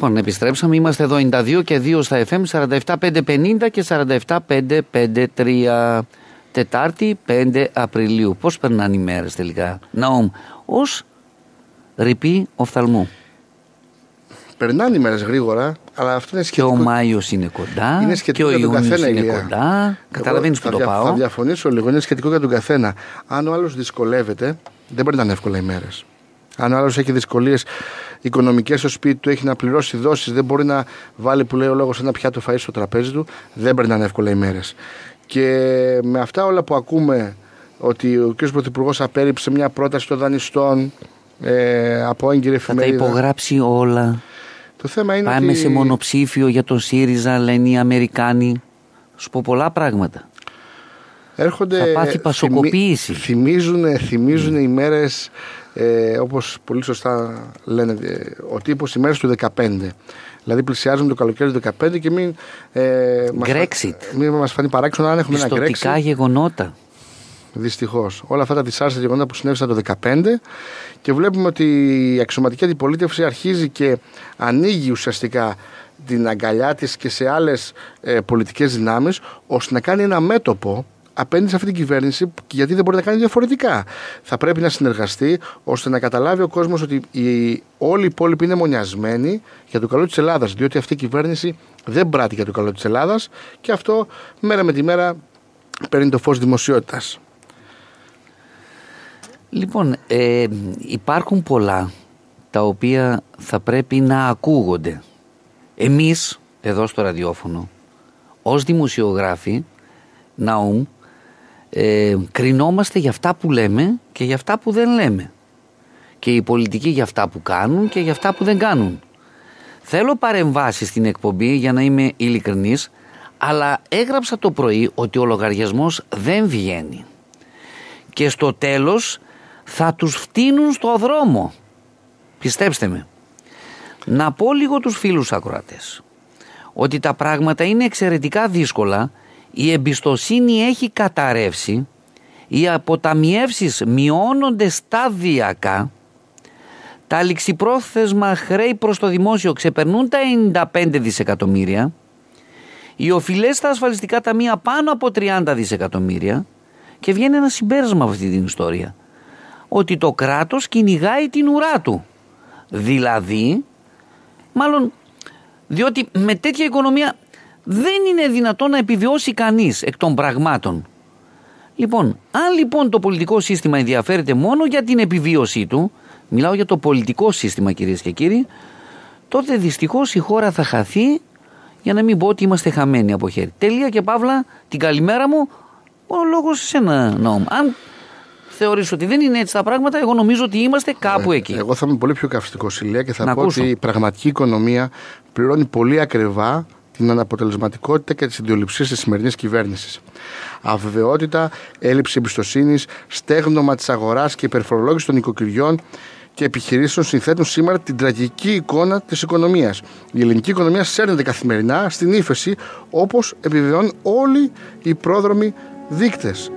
Λοιπόν, επιστρέψαμε. Είμαστε εδώ 92 και 2 στα FM, 47.550 και 47.553. Τετάρτη 5 Απριλίου. Πώς περνάνε οι μέρες τελικά, Ναούμ, ως ρηπή οφθαλμού? Περνάνε οι μέρες γρήγορα, αλλά αυτό είναι σχετικό. Και ο Μάιος είναι κοντά, είναι και ο Ιούνιος είναι κοντά. Καταλαβαίνεις που το πάω. Θα διαφωνήσω λίγο, είναι σχετικό για τον καθένα. Αν ο άλλος δυσκολεύεται, δεν περνάνε εύκολα οι μέρες. Αν ο άλλος έχει δυσκολίες οικονομικές στο σπίτι του, έχει να πληρώσει δόσεις, δεν μπορεί να βάλει, που λέει ο λόγος, ένα πιάτο φαΐ στο τραπέζι του, δεν περνάνε εύκολα οι μέρες. Και με αυτά όλα που ακούμε, ότι ο κ. Πρωθυπουργός απέρριψε μια πρόταση των δανειστών από έγκυρη εφημερίδα. Θα τα υπογράψει όλα. Το θέμα είναι πάμε σε μονοψήφιο για τον ΣΥΡΙΖΑ, λένε οι Αμερικάνοι. Σου πω πολλά πράγματα. Έρχονται, θα πάθει πασοκοποίηση. Θυμίζουν οι μέρες, όπως πολύ σωστά λένε ο τύπος, οι μέρες του 2015. Δηλαδή πλησιάζουμε το καλοκαίρι του 2015 και μην μας φανεί παράξενο αν έχουμε ένα Brexit. Πιστωτικά γεγονότα. Δυστυχώς. Όλα αυτά τα δυσάρεστα γεγονότα που συνέβησαν το 2015, και βλέπουμε ότι η αξιωματική αντιπολίτευση αρχίζει και ανοίγει ουσιαστικά την αγκαλιά της και σε άλλες πολιτικές δυνάμεις, ώστε να κάνει ένα μέτωπο απέναντι σε αυτή την κυβέρνηση, γιατί δεν μπορεί να κάνει διαφορετικά. Θα πρέπει να συνεργαστεί ώστε να καταλάβει ο κόσμος ότι όλοι οι υπόλοιποι είναι μονιασμένοι για το καλό της Ελλάδας, διότι αυτή η κυβέρνηση δεν πράττει για το καλό της Ελλάδας, και αυτό μέρα με τη μέρα παίρνει το φως δημοσιότητας. Λοιπόν, υπάρχουν πολλά τα οποία θα πρέπει να ακούγονται. Εμείς εδώ στο ραδιόφωνο ως δημοσιογράφοι, Ναούμ, κρινόμαστε για αυτά που λέμε και για αυτά που δεν λέμε, και οι πολιτικοί για αυτά που κάνουν και για αυτά που δεν κάνουν. Θέλω παρεμβάσεις στην εκπομπή, για να είμαι ειλικρινής, αλλά έγραψα το πρωί ότι ο λογαριασμός δεν βγαίνει και στο τέλος θα τους φτύνουν στο δρόμο. Πιστέψτε με. Να πω λίγο τους φίλους ακροατές ότι τα πράγματα είναι εξαιρετικά δύσκολα, η εμπιστοσύνη έχει καταρρεύσει, οι αποταμιεύσεις μειώνονται σταδιακά, τα ληξιπρόθεσμα χρέη προς το δημόσιο ξεπερνούν τα 95 δισεκατομμύρια, οι οφειλές στα ασφαλιστικά ταμεία πάνω από 30 δισεκατομμύρια, και βγαίνει ένα συμπέρασμα από αυτή την ιστορία, ότι το κράτος κυνηγάει την ουρά του. Δηλαδή, μάλλον διότι με τέτοια οικονομία δεν είναι δυνατόν να επιβιώσει κανείς εκ των πραγμάτων. Λοιπόν, αν λοιπόν το πολιτικό σύστημα ενδιαφέρεται μόνο για την επιβίωσή του, μιλάω για το πολιτικό σύστημα κυρίες και κύριοι, τότε δυστυχώς η χώρα θα χαθεί, για να μην πω ότι είμαστε χαμένοι από χέρι. Τελεία και παύλα, την καλημέρα μου, ο λόγος σε ένα νόμο. Αν θεωρείς ότι δεν είναι έτσι τα πράγματα, εγώ νομίζω ότι είμαστε κάπου εκεί. Εγώ θα είμαι πολύ πιο καυστικός, Ηλία, και θα πω ότι η πραγματική οικονομία πληρώνει πολύ ακριβά την αναποτελεσματικότητα και τις ιδιοληψίες της σημερινής κυβέρνησης. Αβεβαιότητα, έλλειψη εμπιστοσύνης, στέγνομα της αγοράς και υπερφορολόγηση των οικοκυριών και επιχειρήσεων συνθέτουν σήμερα την τραγική εικόνα της οικονομίας. Η ελληνική οικονομία σέρνεται καθημερινά στην ύφεση, όπως επιβεβαιώνουν όλοι οι πρόδρομοι δείκτες.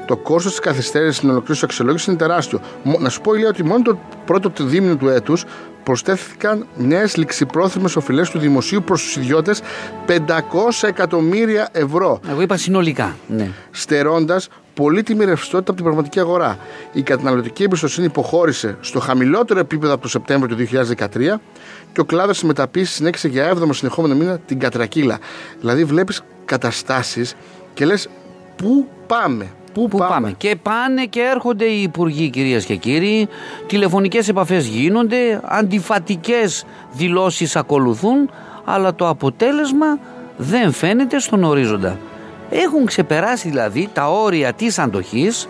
Το κόστος της καθυστέρησης στην ολοκλήρωση αξιολόγησης είναι τεράστιο. Να σου πω, Ηλία, ότι μόνο το πρώτο δίμηνο του έτους προσθέθηκαν νέες ληξιπρόθεσμες οφειλές του δημοσίου προς τους ιδιώτες 500 εκατομμύρια ευρώ. Εγώ είπα συνολικά, ναι. Στερώντας πολύτιμη ρευστότητα από την πραγματική αγορά. Η καταναλωτική εμπιστοσύνη υποχώρησε στο χαμηλότερο επίπεδο από το Σεπτέμβριο του 2013 και ο κλάδος της μεταποίησης συνέχισε για 7ο συνεχόμενο μήνα την κατρακύλα. Δηλαδή, βλέπεις καταστάσεις και λες, πού πάμε. Πού πάμε. Και πάνε και έρχονται οι υπουργοί, κυρίες και κύριοι, τηλεφωνικές επαφές γίνονται, αντιφατικές δηλώσεις ακολουθούν, αλλά το αποτέλεσμα δεν φαίνεται στον ορίζοντα. Έχουν ξεπεράσει δηλαδή τα όρια της αντοχής,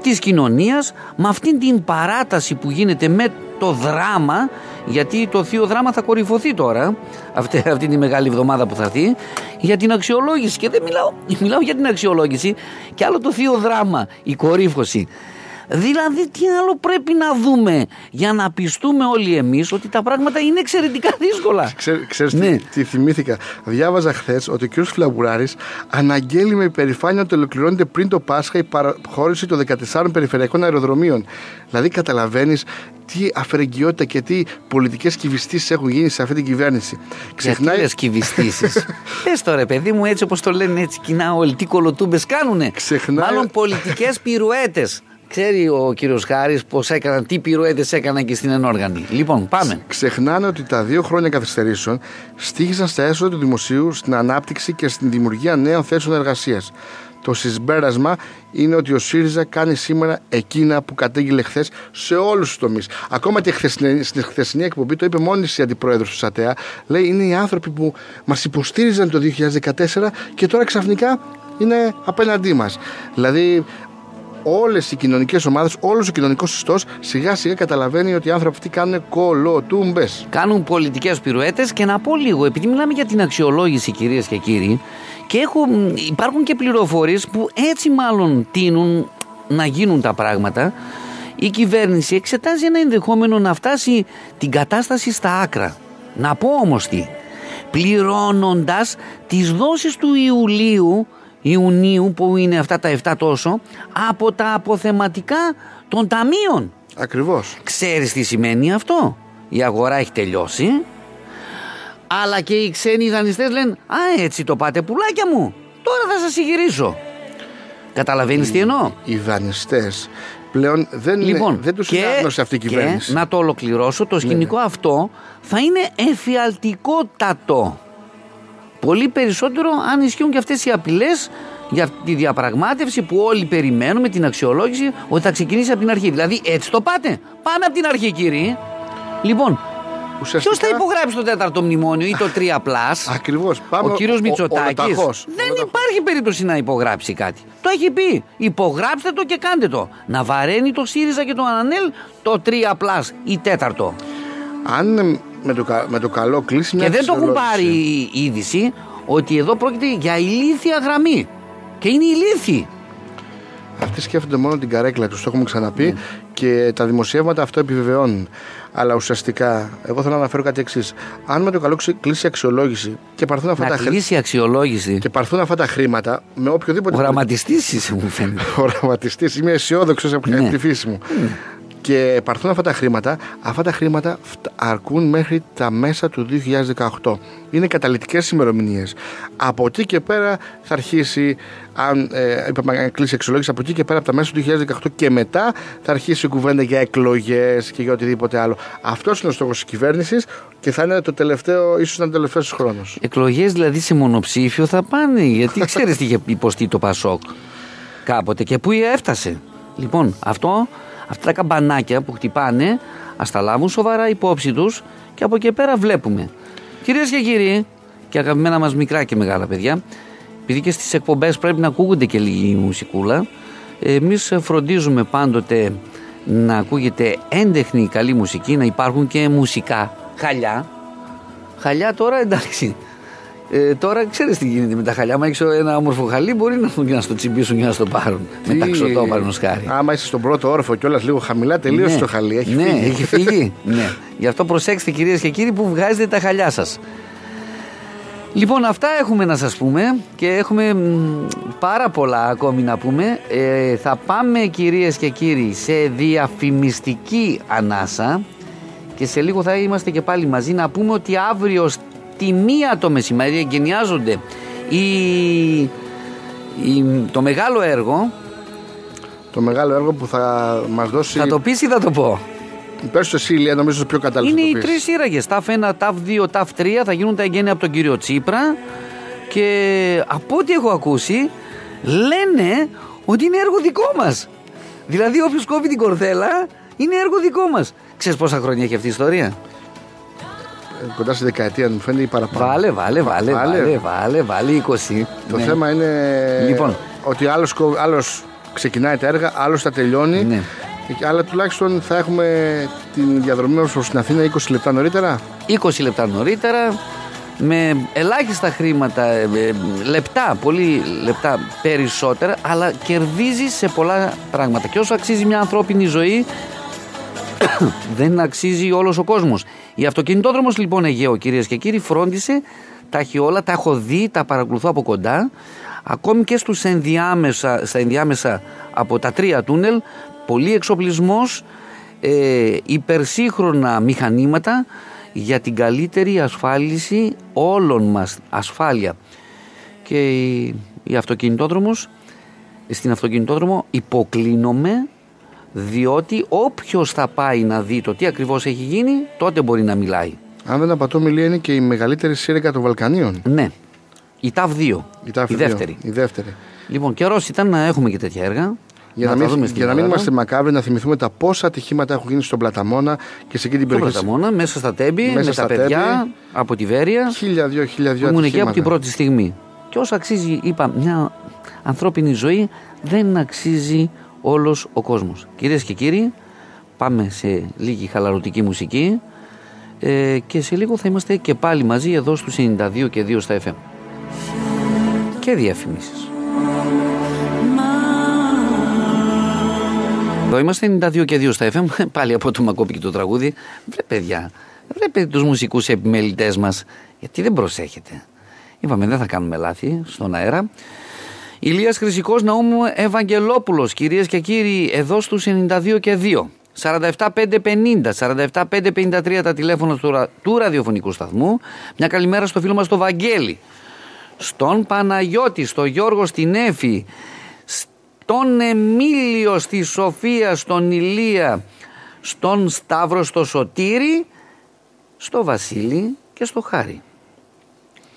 της κοινωνίας, με αυτήν την παράταση που γίνεται με το δράμα, γιατί το θείο δράμα θα κορυφωθεί τώρα, αυτή τη μεγάλη εβδομάδα που θα έρθει, για την αξιολόγηση. Και δεν μιλάω για την αξιολόγηση, και άλλο το θείο δράμα, η κορύφωση. Δηλαδή τι άλλο πρέπει να δούμε για να πιστούμε όλοι εμείς ότι τα πράγματα είναι εξαιρετικά δύσκολα. Ξέρεις τι θυμήθηκα? Διάβαζα χθες ότι ο κ. Φλαμπουράρης αναγγέλει με υπερηφάνεια ότι ολοκληρώνεται πριν το Πάσχα η παραχώρηση των 14 περιφερειακών αεροδρομίων. Δηλαδή καταλαβαίνεις τι αφαιρεγγιότητα και τι πολιτικές κυβιστήσεις έχουν γίνει σε αυτή την κυβέρνηση. Γιατί λες κυβιστήσεις? Πες τώρα, παιδί μου, έτσι όπως το λένε, έτσι κοινά όλοι, τι κολοτούμπες κάνουνε. Μάλλον πολιτικές πυρουέτες. Ξέρει ο κύριος Χάρης πως έκαναν, τι πυρουέτες έκαναν και στην ενόργανη. Λοιπόν, πάμε. Ξεχνάνε ότι τα 2 χρόνια καθυστερήσεων στοίχησαν στα έσοδα του δημοσίου, στην ανάπτυξη και στην δημιουργία νέων θέσεων εργασίας. Το συμπέρασμα είναι ότι ο ΣΥΡΙΖΑ κάνει σήμερα εκείνα που κατήγγειλε χθες σε όλους τους τομείς. Ακόμα και στην χθεσινή εκπομπή το είπε μόνη η αντιπρόεδρος του ΣΑΤΕΑ. Λέει, είναι οι άνθρωποι που μας υποστήριζαν το 2014 και τώρα ξαφνικά είναι απέναντί μας. Δηλαδή, όλες οι κοινωνικές ομάδες, όλος ο κοινωνικός ιστός σιγά σιγά καταλαβαίνει ότι οι άνθρωποι αυτοί κάνουν κολοτούμπες. Κάνουν πολιτικές πυρουέτες. Και να πω λίγο, επειδή μιλάμε για την αξιολόγηση, κυρίες και κύριοι, και υπάρχουν και πληροφορίες που έτσι μάλλον τείνουν να γίνουν τα πράγματα. Η κυβέρνηση εξετάζει ένα ενδεχόμενο να φτάσει την κατάσταση στα άκρα. Να πω όμως τι, πληρώνοντας τις δόσεις του Ιουνίου που είναι αυτά τα 7 τόσο, από τα αποθεματικά των ταμείων. Ακριβώς. Ξέρεις τι σημαίνει αυτό? Η αγορά έχει τελειώσει, αλλά και οι ξένοι δανειστές λένε, α, έτσι το πάτε πουλάκια μου, τώρα θα σας συγγυρίσω. Καταλαβαίνεις τι εννοώ? Οι δανειστές πλέον δεν τους είναι άγνωση αυτή η κυβέρνηση. Και να το ολοκληρώσω, το σκηνικό αυτό θα είναι εφιαλτικότατο. Πολύ περισσότερο αν ισχύουν και αυτές οι απειλές για τη διαπραγμάτευση που όλοι περιμένουμε, την αξιολόγηση, ότι θα ξεκινήσει από την αρχή. Δηλαδή, έτσι το πάτε? Πάμε από την αρχή, κύριοι. Λοιπόν, ποιος θα υπογράψει το 4ο μνημόνιο ή το 3+? Ακριβώς. Ο κύριος Μητσοτάκης. Δεν υπάρχει περίπτωση να υπογράψει κάτι. Το έχει πει. Υπογράψτε το και κάντε το. Να βαραίνει το ΣΥΡΙΖΑ και το ΑΝΕΛ το 3+ ή 4ο. Αν με το καλό κλείσει μια και δεν το έχουν πάρει η είδηση ότι εδώ πρόκειται για ηλίθια γραμμή. Και είναι ηλίθιοι. Αυτοί σκέφτονται μόνο την καρέκλα τους, το έχουμε ξαναπεί, και τα δημοσιεύματα αυτό επιβεβαιώνουν. Αλλά ουσιαστικά, εγώ θέλω να αναφέρω κάτι εξής. Αν με το καλό κλείσει η αξιολόγηση και παρθούν αυτά τα χρήματα με οποιοδήποτε. Ο γραμματιστής είσαι, μου φαίνεται. Ο γραμματιστής, είμαι αισιόδοξος από τη φύση μου. Και παρθούν αυτά τα χρήματα αρκούν μέχρι τα μέσα του 2018. Είναι καταλυτικές ημερομηνίες. Από εκεί και πέρα θα αρχίσει, αν κλείσει η αξιολόγηση, από εκεί και πέρα από τα μέσα του 2018 και μετά θα αρχίσει η κουβέντα για εκλογές και για οτιδήποτε άλλο. Αυτός είναι ο στόχος της κυβέρνησης και θα είναι το τελευταίο, ίσως να είναι το τελευταίος χρόνος. Εκλογές δηλαδή σε μονοψήφιο θα πάνε, γιατί ξέρεις τι είχε υποστεί το Πασόκ κάποτε και πού έφτασε. Λοιπόν, αυτά τα καμπανάκια που χτυπάνε, ας τα λάβουν σοβαρά υπόψη τους και από εκεί πέρα βλέπουμε. Κυρίες και κύριοι, και αγαπημένα μας μικρά και μεγάλα παιδιά, επειδή και στις εκπομπές πρέπει να ακούγονται και λίγη μουσικούλα, εμείς φροντίζουμε πάντοτε να ακούγεται έντεχνη καλή μουσική, να υπάρχουν και μουσικά χαλιά τώρα, εντάξει. Τώρα ξέρεις τι γίνεται με τα χαλιά. Μα έχεις ένα όμορφο χαλί, μπορεί να έρθουν και να στο τσιμπήσουν και να στο πάρουν. Με ταξωτό, παραδείγματος χάρη. Άμα είσαι στον πρώτο όροφο κιόλας λίγο χαμηλά, τελείωσε το χαλί. Έχει φύγει. Έχει φύγει. Ναι. Γι' αυτό προσέξτε, κυρίες και κύριοι, που βγάζετε τα χαλιά σας. Λοιπόν, αυτά έχουμε να σας πούμε και έχουμε πάρα πολλά ακόμη να πούμε. Θα πάμε, κυρίες και κύριοι, σε διαφημιστική ανάσα και σε λίγο θα είμαστε και πάλι μαζί. Να πούμε ότι αύριο τη 1 το μεσημέρι εγκαινιάζονται το μεγάλο έργο. Το μεγάλο έργο που θα μας δώσει. Θα το πεις ή θα το πω? Πες το εσύ, Ηλία, νομίζω πιο κατάλληλο. Είναι οι 3 σύραγγες. ΤΑΦ 1, ΤΑΦ 2, ΤΑΦ 3. Θα γίνουν τα εγγένεια από τον κύριο Τσίπρα. Και από ό,τι έχω ακούσει, λένε ότι είναι έργο δικό μας. Δηλαδή, όποιος κόβει την κορδέλα, είναι έργο δικό μας. Ξέρεις πόσα χρόνια έχει αυτή η ιστορία? Κοντά στη δεκαετία, μου φαίνεται, ή παραπάνω. Βάλε 20. Το θέμα είναι λοιπόν, ότι άλλος ξεκινάει τα έργα, άλλος τα τελειώνει. Ναι. Αλλά τουλάχιστον θα έχουμε τη διαδρομή μας προς την Αθήνα 20 λεπτά νωρίτερα. 20 λεπτά νωρίτερα. με ελάχιστα χρήματα, λεπτά, πολύ λεπτά περισσότερα, αλλά κερδίζει σε πολλά πράγματα. Και όσο αξίζει μια ανθρώπινη ζωή, δεν αξίζει όλος ο κόσμος. Η αυτοκινητόδρομος λοιπόν Αιγαίο, κυρίες και κύριοι, φρόντισε, τα έχει όλα, τα έχω δει, τα παρακολουθώ από κοντά, ακόμη και στα ενδιάμεσα από τα 3 τούνελ, πολύ εξοπλισμός, υπερσύγχρονα μηχανήματα για την καλύτερη ασφάλιση όλων μας, ασφάλεια. Και η αυτοκινητόδρομος, στην αυτοκινητόδρομο υποκλίνομαι, διότι όποιος θα πάει να δει το τι ακριβώς έχει γίνει, τότε μπορεί να μιλάει. Αν δεν απατώ, μιλία είναι και η μεγαλύτερη σύραγγα των Βαλκανίων. Ναι, η ΤΑΒ2, η δεύτερη. Λοιπόν, καιρός ήταν να έχουμε και τέτοια έργα. Για να μην είμαστε μακάβροι, να θυμηθούμε τα πόσα ατυχήματα έχουν γίνει στον Πλαταμόνα και σε εκεί την περιοχή. Στον Πλαταμόνα, μέσα στα Τέμπη, με τα παιδιά από τη Βέρεια. 1.000-2.000 ήμουν εκεί από την πρώτη στιγμή. Και όσο αξίζει, είπα, μια ανθρώπινη ζωή, δεν αξίζει όλος ο κόσμος. Κυρίες και κύριοι, πάμε σε λίγη χαλαρωτική μουσική και σε λίγο θα είμαστε και πάλι μαζί εδώ στους 92 και 2 στα FM. Και διαφημίσεις. Εδώ είμαστε 92 και 2 στα FM, πάλι από το Μακόπικη το τραγούδι. Βρε παιδιά, βρε τους μουσικούς επιμελητές μας, γιατί δεν προσέχετε. Είπαμε δεν θα κάνουμε λάθη στον αέρα. Ηλίας Χρυσικός Ναούμου Ευαγγελόπουλος, κυρίες και κύριοι, εδώ στους 92 και 2. 47-550, 47-553 τα τηλέφωνα του ραδιοφωνικού σταθμού. Μια καλημέρα στο φίλο μας το Βαγγέλη, στον Παναγιώτη, στο Γιώργο, στην Έφη, στον Εμίλιο, στη Σοφία, στον Ηλία, στον Σταύρο, στο Σωτήρη, στο Βασίλη και στο Χάρη.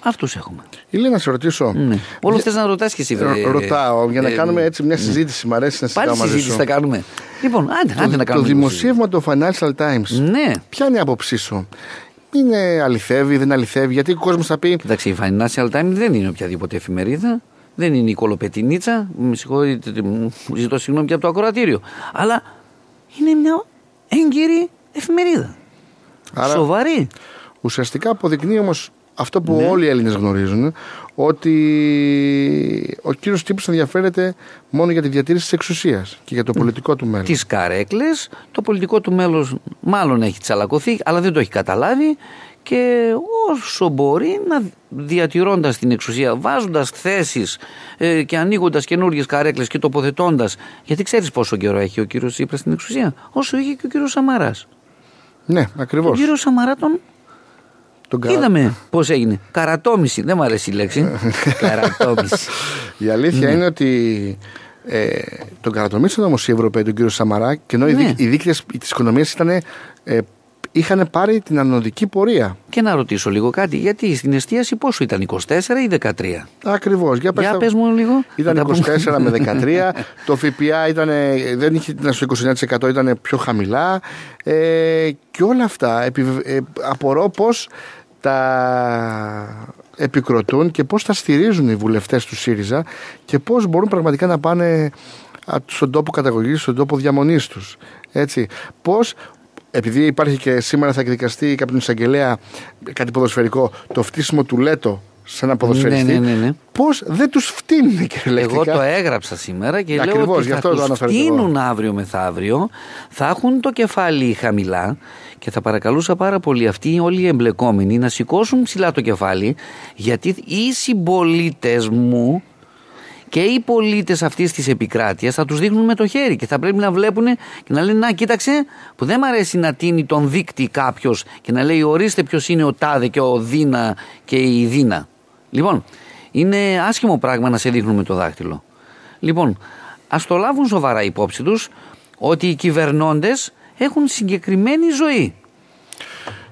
Αυτούς έχουμε. Ηλία, να σε ρωτήσω. Ναι. Όλο θες να ρωτάς και εσύ. Ρωτάω για να κάνουμε έτσι μια συζήτηση. Μ' αρέσει να συζητάω μαζί σου. Πάλι συζήτηση θα κάνουμε. Λοιπόν, άντε να κάνουμε. Το δημοσίευμα του Financial Times. Ναι. Ποια είναι η άποψή σου? Είναι αληθεύει, δεν αληθεύει? Γιατί ο κόσμος θα πει. Εντάξει, η Financial Times δεν είναι οποιαδήποτε εφημερίδα. Δεν είναι η Κολοπετινίτσα. Με συγχωρείτε, ζητώ συγγνώμη και από το ακροατήριο. Αλλά είναι μια έγκυρη εφημερίδα. Άρα, σοβαρή. Ουσιαστικά αποδεικνύει όμως αυτό που όλοι οι Έλληνες γνωρίζουν, ότι ο κύριος Τσίπρας ενδιαφέρεται μόνο για τη διατήρηση της εξουσίας και για το πολιτικό του μέλλον. Τις καρέκλες, το πολιτικό του μέλλον μάλλον έχει τσαλακωθεί, αλλά δεν το έχει καταλάβει, και όσο μπορεί, να διατηρώντας την εξουσία, βάζοντας θέσεις και ανοίγοντας καινούργιες καρέκλες και τοποθετώντας, γιατί ξέρεις πόσο καιρό έχει ο κύριος Τσίπρας στην εξουσία? Όσο είχε και ο κύριος Σαμαράς. Ναι, ακριβώς. Ο κύριος Σαμαρά είδαμε πώς έγινε. Καρατόμηση. Δεν μου αρέσει η λέξη. Καρατόμηση. Η αλήθεια είναι ότι τον καρατομήσαν όμως οι Ευρωπαίοι τον κύριο Σαμαρά, και ενώ οι δείκτες της οικονομίας είχαν πάρει την ανωδική πορεία. Και να ρωτήσω λίγο κάτι, γιατί στην εστίαση πόσο ήταν, 24 ή 13? Ακριβώς. Για πες μου λίγο. Ήταν 24 με 13. Το ΦΠΑ δεν είχε στο 29%, ήταν πιο χαμηλά. Και όλα αυτά απορώ πώς τα επικροτούν και πώς τα στηρίζουν οι βουλευτές του ΣΥΡΙΖΑ και πώς μπορούν πραγματικά να πάνε στον τόπο καταγωγής, στον τόπο διαμονής τους. Έτσι. Πώς, επειδή υπάρχει και σήμερα θα εκδικαστεί κάποιον εισαγγελέα κάτι ποδοσφαιρικό, το φτύσιμο του Λέτο σε ένα ποδοσφαιριστή, ναι. Πώς δεν τους φτύνουν κυριολεκτικά. Εγώ το έγραψα σήμερα και λέω ότι θα τους φτύνουν αύριο μεθαύριο, θα έχουν το κεφάλι χαμηλά, και θα παρακαλούσα πάρα πολύ αυτοί όλοι οι εμπλεκόμενοι να σηκώσουν ψηλά το κεφάλι, γιατί οι συμπολίτες μου και οι πολίτες αυτής της επικράτειας θα τους δείχνουν με το χέρι και θα πρέπει να βλέπουν και να λένε να κοίταξε που δεν μ' αρέσει να τίνει τον δείκτη κάποιος και να λέει ορίστε ποιος είναι ο τάδε και ο δίνα και η δίνα. Λοιπόν, είναι άσχημο πράγμα να σε δείχνουν με το δάχτυλο. Λοιπόν, ας το λάβουν σοβαρά υπόψη τους ότι οι κυβερνώντες έχουν συγκεκριμένη ζωή.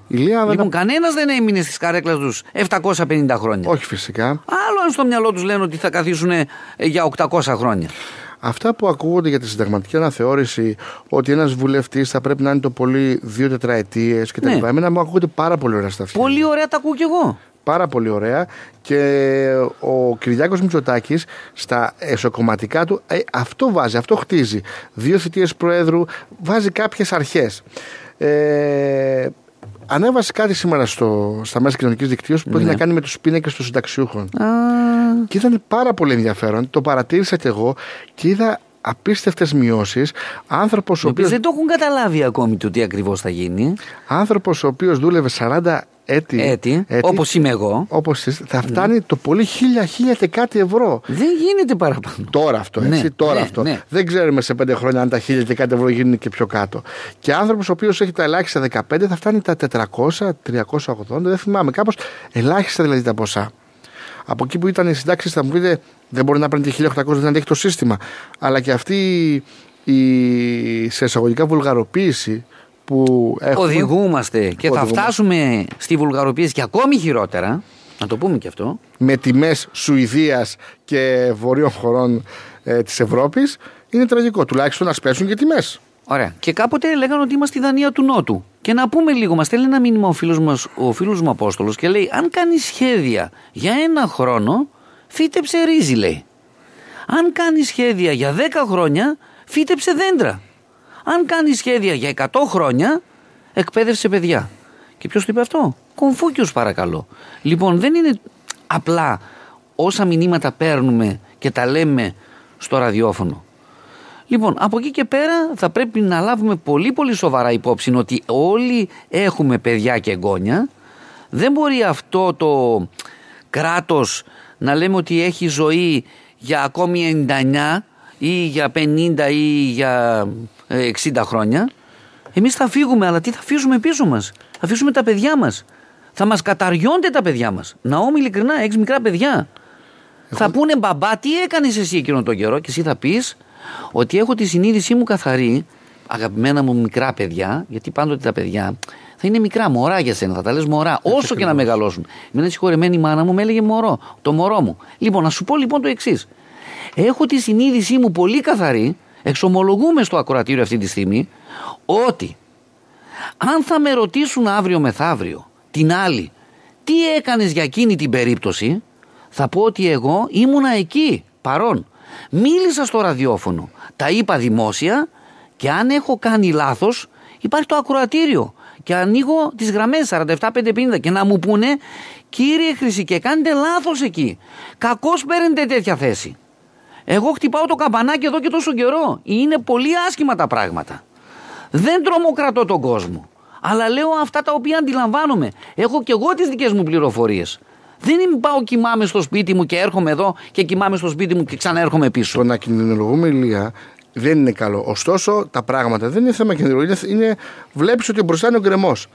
Λοιπόν, κανένας δεν έμεινε στις καρέκλες τους 750 χρόνια. Όχι φυσικά. Άλλο αν στο μυαλό τους λένε ότι θα καθίσουν για 800 χρόνια. Αυτά που ακούγονται για τη συνταγματική αναθεώρηση, ότι ένας βουλευτής θα πρέπει να είναι το πολύ 2 τετραετίες κτλ. Ναι. Εμένα μου ακούγονται πάρα πολύ ωραία στα αυτιά. Πολύ ωραία τα ακούω κι εγώ. Πάρα πολύ ωραία. Και ο Κυριάκος Μητσοτάκης στα εσωκομματικά του αυτό βάζει, αυτό χτίζει. 2 θητείες προέδρου, βάζει κάποιες αρχές. ανέβασε κάτι σήμερα στα μέσα κοινωνικής δικτύωσης που έχει να κάνει με τους πίνακες των συνταξιούχων. Και ήταν πάρα πολύ ενδιαφέρον. Το παρατήρησα κι εγώ και είδα απίστευτες μειώσεις. Άνθρωπος ο οποίος δεν το έχουν καταλάβει ακόμη το τι ακριβώς θα γίνει. Άνθρωπος ο οποίος δούλευε 40 έτη, όπως είμαι εγώ, όπως θα φτάνει το πολύ 1.000 και κάτι ευρώ. Δεν γίνεται παραπάνω. Τώρα αυτό, έτσι. Αυτό. Ναι. Δεν ξέρουμε σε 5 χρόνια αν τα 1.000 και κάτι ευρώ γίνουν και πιο κάτω. Και άνθρωπος ο οποίος έχει τα ελάχιστα 15 θα φτάνει τα 400, 380, δεν θυμάμαι. Κάπως ελάχιστα δηλαδή τα ποσά. Από εκεί που ήταν οι συντάξεις, θα μου πείτε, δεν μπορεί να παίρνει 1.800, δεν αντέχει το σύστημα. Αλλά και αυτή σε εισαγωγικά βουλγαροποίηση που έχουμε. Οδηγούμαστε και θα φτάσουμε στη βουλγαροποίηση και ακόμη χειρότερα. Να το πούμε και αυτό. Με τιμές Σουηδίας και βορείων χωρών της Ευρώπης είναι τραγικό. Τουλάχιστον να σπέσουν και τιμές. Ωραία. Και κάποτε λέγανε ότι είμαστε η Δανία του Νότου. Και να πούμε λίγο, μας στέλνει ένα μήνυμα ο φίλος μου Απόστολος και λέει: αν κάνεις σχέδια για 1 χρόνο, φύτεψε ρύζι, λέει. Αν κάνεις σχέδια για 10 χρόνια, φύτεψε δέντρα. Αν κάνεις σχέδια για 100 χρόνια, εκπαίδευσε παιδιά. Και ποιος το είπε αυτό? Κομφούκιος, παρακαλώ. Λοιπόν, δεν είναι απλά όσα μηνύματα παίρνουμε και τα λέμε στο ραδιόφωνο. Λοιπόν, από εκεί και πέρα θα πρέπει να λάβουμε πολύ πολύ σοβαρά υπόψη ότι όλοι έχουμε παιδιά και εγγόνια. Δεν μπορεί αυτό το κράτος να λέμε ότι έχει ζωή για ακόμη 99 ή για 50 ή για 60 χρόνια. Εμείς θα φύγουμε, αλλά τι θα αφήσουμε πίσω μας? Θα αφήσουμε τα παιδιά μας. Θα μας καταριώνται τα παιδιά μας. Ναόμι, ειλικρινά, έχεις μικρά παιδιά. Θα πούνε: μπαμπά, τι έκανες εσύ εκείνον τον καιρό? Και εσύ θα πεις ότι έχω τη συνείδησή μου καθαρή, αγαπημένα μου μικρά παιδιά, γιατί πάντοτε τα παιδιά θα είναι μικρά, μωρά για σένα, θα τα λες μωρά, όσο και να μεγαλώσουν. Με ένα συγχωρεμένη μάνα μου με έλεγε μωρό, το μωρό μου. Λοιπόν, να σου πω λοιπόν το εξής. Έχω τη συνείδησή μου πολύ καθαρή, εξομολογούμε στο ακροατήριο αυτή τη στιγμή, ότι αν θα με ρωτήσουν αύριο μεθαύριο, την άλλη, τι έκανες για εκείνη την περίπτωση, θα πω ότι εγώ ήμουνα εκεί, παρόν. Μίλησα στο ραδιόφωνο, τα είπα δημόσια και αν έχω κάνει λάθος υπάρχει το ακροατήριο και ανοίγω τις γραμμές 47-550 και να μου πούνε: κύριε Χρυσικέ, κάνετε λάθος εκεί, κακώς παίρνετε τέτοια θέση. Εγώ χτυπάω το καμπανάκι εδώ και τόσο καιρό. Είναι πολύ άσχημα τα πράγματα. Δεν τρομοκρατώ τον κόσμο, αλλά λέω αυτά τα οποία αντιλαμβάνομαι. Έχω και εγώ τις δικές μου πληροφορίες. Δεν πάω, κοιμάμαι στο σπίτι μου και έρχομαι εδώ και κοιμάμαι στο σπίτι μου και ξαναέρχομαι πίσω. Το να κινδυνολογούμε, Ηλία, δεν είναι καλό. Ωστόσο, τα πράγματα δεν είναι θέμα κινδυνολογίας. Βλέπεις ότι μπροστά είναι ο γκρεμός.